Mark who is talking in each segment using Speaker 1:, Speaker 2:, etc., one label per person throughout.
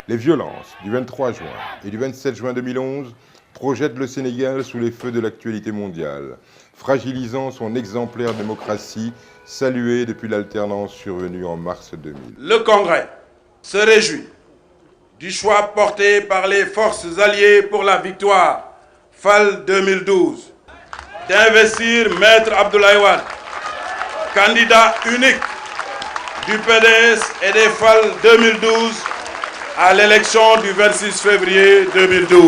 Speaker 1: Les violences du 23 juin et du 27 juin 2011 projettent le Sénégal sous les feux de l'actualité mondiale, fragilisant son exemplaire démocratie saluée depuis l'alternance survenue en mars 2000.
Speaker 2: Le Congrès se réjouit du choix porté par les forces alliées pour la victoire FAL 2012 d'investir Maître Abdoulaye Wade, candidat unique du PDS et des FAL 2012 à l'élection du 26 février 2012.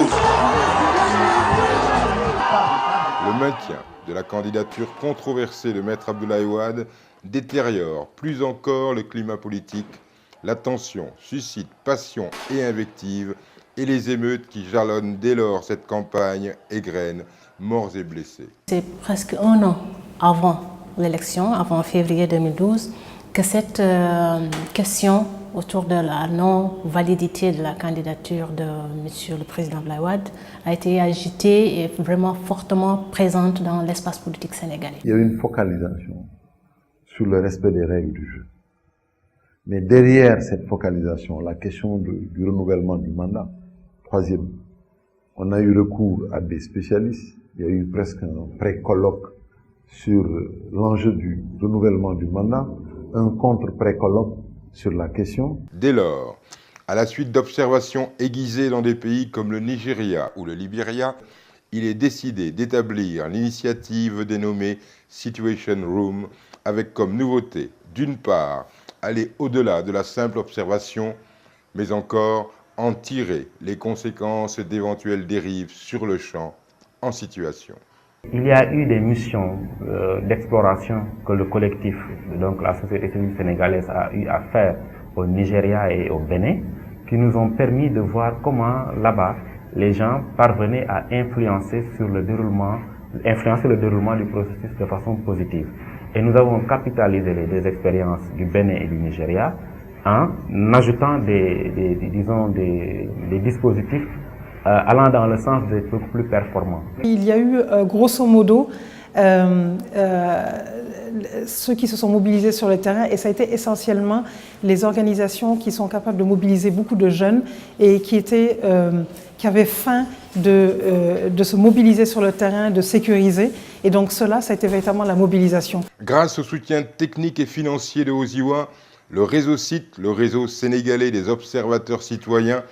Speaker 1: Le maintien de la candidature controversée de Maître Abdoulaye Wade détériore plus encore le climat politique. La tension suscite passion et invective et les émeutes qui jalonnent dès lors cette campagne égrènent morts et blessés.
Speaker 3: C'est presque un an avant l'élection, avant février 2012, que cette question autour de la non-validité de la candidature de M. le Président Abdoulaye Wade a été agitée et vraiment fortement présente dans l'espace politique sénégalais.
Speaker 4: Il y a eu une focalisation sur le respect des règles du jeu. Mais derrière cette focalisation, la question du renouvellement du mandat, troisième, on a eu recours à des spécialistes. Il y a eu presque un pré-colloque sur l'enjeu du renouvellement du mandat, un contre-pré-colloque sur la question.
Speaker 1: Dès lors, à la suite d'observations aiguisées dans des pays comme le Nigeria ou le Libéria, il est décidé d'établir l'initiative dénommée Situation Room avec comme nouveauté, d'une part, aller au-delà de la simple observation, mais encore en tirer les conséquences d'éventuelles dérives sur le champ en situation.
Speaker 5: Il y a eu des missions d'exploration que le collectif, donc la société civile sénégalaise, a eu à faire au Nigeria et au Bénin, qui nous ont permis de voir comment là-bas les gens parvenaient à influencer le déroulement du processus de façon positive. Et nous avons capitalisé les deux expériences du Bénin et du Nigeria en ajoutant des dispositifs allant dans le sens d'être beaucoup plus performants.
Speaker 6: Il y a eu grosso modo ceux qui se sont mobilisés sur le terrain et ça a été essentiellement les organisations qui sont capables de mobiliser beaucoup de jeunes et qui avaient faim de se mobiliser sur le terrain, de sécuriser. Et donc cela, ça a été véritablement la mobilisation.
Speaker 1: Grâce au soutien technique et financier de Oziwa, le réseau CIT, le réseau sénégalais des observateurs citoyens,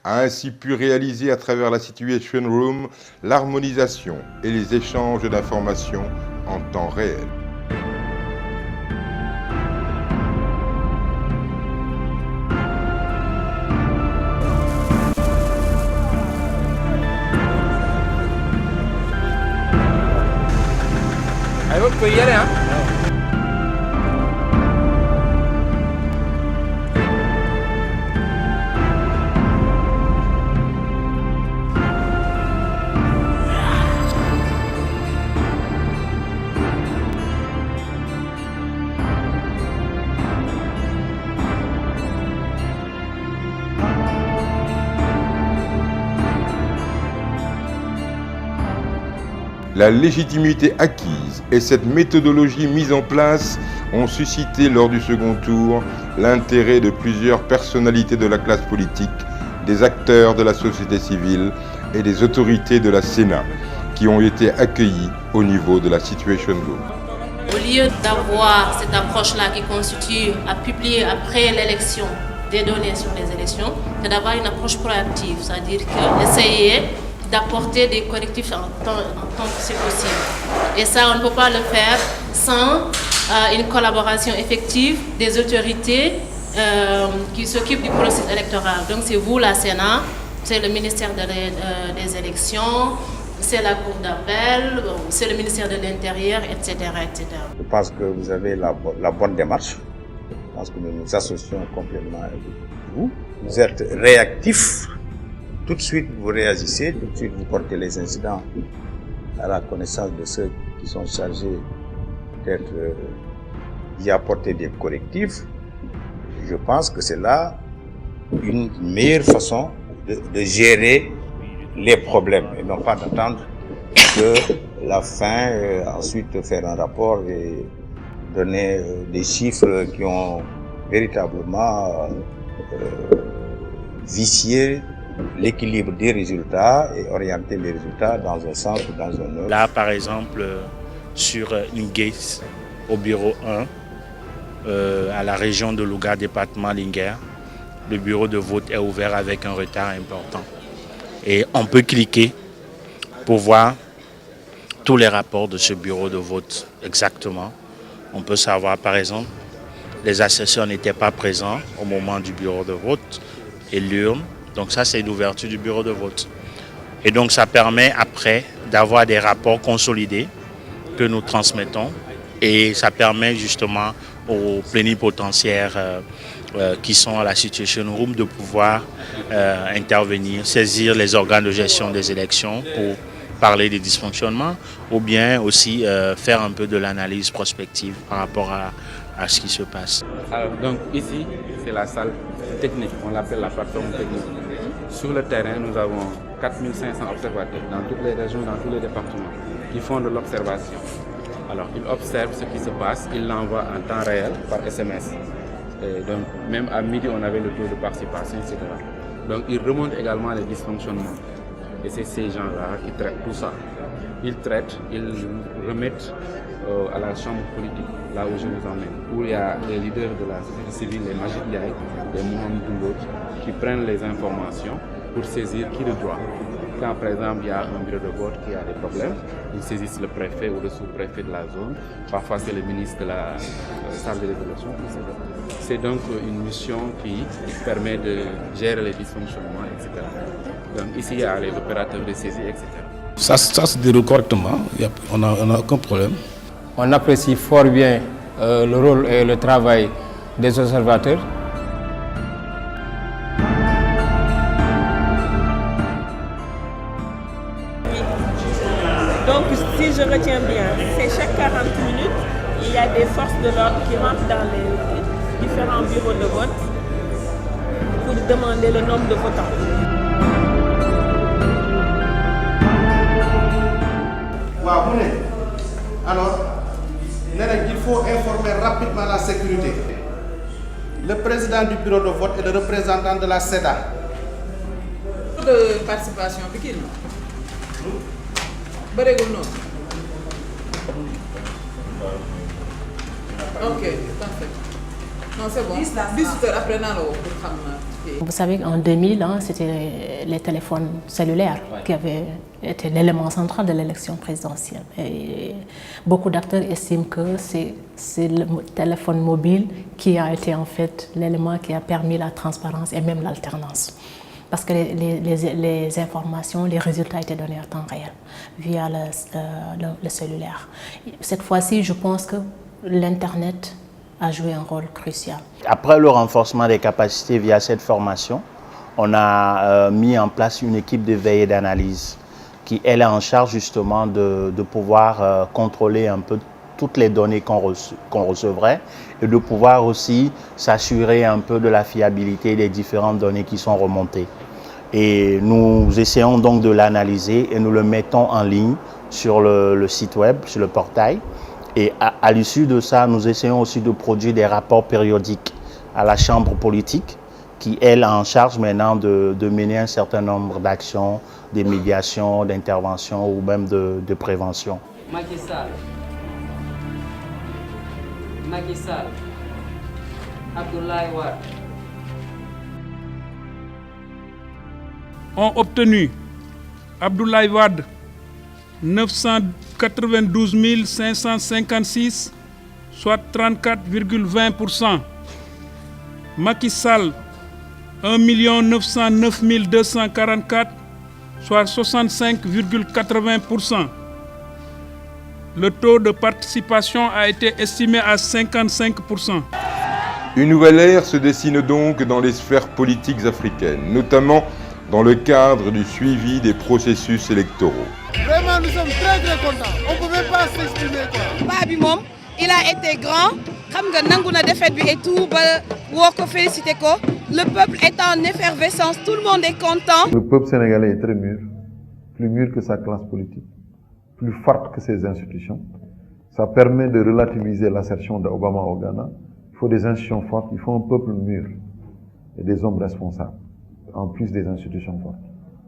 Speaker 1: a ainsi pu réaliser à travers la Situation Room l'harmonisation et les échanges d'informations en temps réel.
Speaker 7: Allez, vous pouvez y aller, hein?
Speaker 1: La légitimité acquise et cette méthodologie mise en place ont suscité lors du second tour l'intérêt de plusieurs personnalités de la classe politique, des acteurs de la société civile et des autorités de la Sénat qui ont été accueillis au niveau de la Situation Room.
Speaker 8: Au lieu d'avoir cette approche-là qui consiste à publier après l'élection des données sur les élections, c'est d'avoir une approche proactive, c'est-à-dire qu'essayer d'apporter des correctifs en tant que c'est possible. Et ça, on ne peut pas le faire sans une collaboration effective des autorités qui s'occupent du processus électoral. Donc c'est vous, la Sénat, c'est le ministère des élections, c'est la Cour d'appel, c'est le ministère de l'Intérieur, etc., etc.
Speaker 9: Je pense que vous avez la bonne démarche. Je pense que nous nous associons complètement avec vous. Vous êtes réactifs. Tout de suite, vous réagissez, tout de suite, vous portez les incidents à la connaissance de ceux qui sont chargés d'y apporter des correctifs. Je pense que c'est là une meilleure façon de gérer les problèmes et non pas d'attendre que la fin, ensuite faire un rapport et donner des chiffres qui ont véritablement vicier l'équilibre des résultats et orienter les résultats dans un sens ou dans un autre.
Speaker 7: Là, par exemple, sur Linguès, au bureau 1, à la région de Louga, département Linguère, le bureau de vote est ouvert avec un retard important. Et on peut cliquer pour voir tous les rapports de ce bureau de vote exactement. On peut savoir, par exemple, les assesseurs n'étaient pas présents au moment du bureau de vote et l'urne. Donc ça, c'est l'ouverture du bureau de vote. Et donc ça permet après d'avoir des rapports consolidés que nous transmettons. Et ça permet justement aux plénipotentiaires qui sont à la Situation Room de pouvoir intervenir, saisir les organes de gestion des élections pour parler des dysfonctionnements ou bien aussi faire un peu de l'analyse prospective par rapport à ce qui se passe.
Speaker 10: Alors, donc ici, c'est la salle technique, on l'appelle la plateforme technique. Sur le terrain, nous avons 4500 observateurs dans toutes les régions, dans tous les départements, qui font de l'observation. Alors, ils observent ce qui se passe, ils l'envoient en temps réel par SMS. Et donc, même à midi, on avait le taux de participation, etc. Donc, ils remontent également les dysfonctionnements. Et c'est ces gens-là qui traitent tout ça. Ils traitent, ils remettent à la chambre politique, là où je vous emmène, où il y a les leaders de la société civile, les Majid Ndiaye, les Mohamed Doulot, qui prennent les informations pour saisir qui de droit. Quand par exemple il y a un bureau de vote qui a des problèmes, ils saisissent le préfet ou le sous-préfet de la zone. Parfois c'est le ministre de la salle de l'évolution, etc. C'est donc une mission qui permet de gérer les dysfonctionnements, etc. Donc ici il y a les opérateurs de saisie, etc.
Speaker 11: Ça se déroule correctement, on n'a aucun problème.
Speaker 12: On apprécie fort bien le rôle et le travail des observateurs.
Speaker 13: Donc, si je retiens bien, c'est chaque 40 minutes, il y a des forces de l'ordre qui rentrent dans les différents bureaux de vote pour demander le nombre de votants.
Speaker 14: Alors, il faut informer rapidement la sécurité. Le président du bureau de vote et le représentant de la SEDA.
Speaker 15: De participation, ok, parfait. Non, c'est bon. 18 heures après,
Speaker 3: vous savez qu'en 2000, c'était les téléphones cellulaires qui avaient été l'élément central de l'élection présidentielle. Et beaucoup d'acteurs estiment que c'est le téléphone mobile qui a été en fait l'élément qui a permis la transparence et même l'alternance. Parce que les informations, les résultats étaient donnés en temps réel via le cellulaire. Cette fois-ci, je pense que l'Internet a joué un rôle crucial.
Speaker 7: Après le renforcement des capacités via cette formation, on a mis en place une équipe de veille et d'analyse qui elle est en charge justement de pouvoir contrôler un peu toutes les données qu'on recevrait et de pouvoir aussi s'assurer un peu de la fiabilité des différentes données qui sont remontées. Et nous essayons donc de l'analyser et nous le mettons en ligne sur le site web, sur le portail. Et à l'issue de ça, nous essayons aussi de produire des rapports périodiques à la Chambre politique qui, elle, a en charge maintenant de mener un certain nombre d'actions, de médiations, d'interventions ou même de prévention.
Speaker 16: Macky Sall, Abdoulaye Wade.
Speaker 17: Ont obtenu Abdoulaye Wade 992 556, soit 34,20%. Macky Sall 1 909 244, soit 65,80%. Le taux de participation a été estimé à 55%.
Speaker 1: Une nouvelle ère se dessine donc dans les sphères politiques africaines, notamment dans le cadre du suivi des processus électoraux.
Speaker 14: Vraiment, nous sommes très contents. On ne peut même pas s'exprimer.
Speaker 18: Il a été grand. Et tout, le peuple est en effervescence, tout le monde est content.
Speaker 4: Le peuple sénégalais est très mûr, plus mûr que sa classe politique, plus forte que ses institutions. Ça permet de relativiser l'assertion d'Obama au Ghana. Il faut des institutions fortes, il faut un peuple mûr et des hommes responsables. en plus des institutions fortes,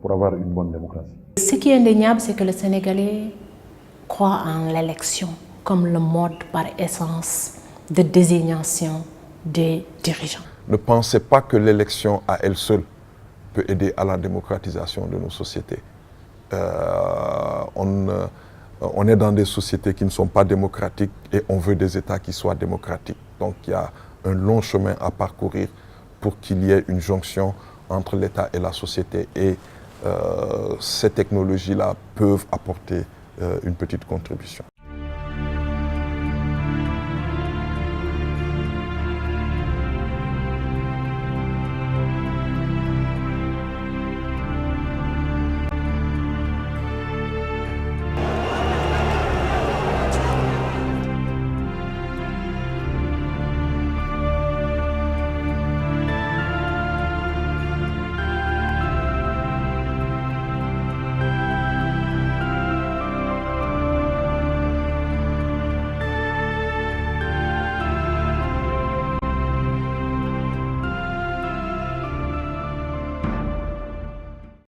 Speaker 4: pour avoir une bonne démocratie.
Speaker 3: Ce qui est indéniable, c'est que le Sénégalais croit en l'élection comme le mode par essence de désignation des dirigeants.
Speaker 19: Ne pensez pas que l'élection à elle seule peut aider à la démocratisation de nos sociétés. On est dans des sociétés qui ne sont pas démocratiques et on veut des États qui soient démocratiques. Donc il y a un long chemin à parcourir pour qu'il y ait une jonction entre l'État et la société. Et ces technologies-là peuvent apporter une petite contribution.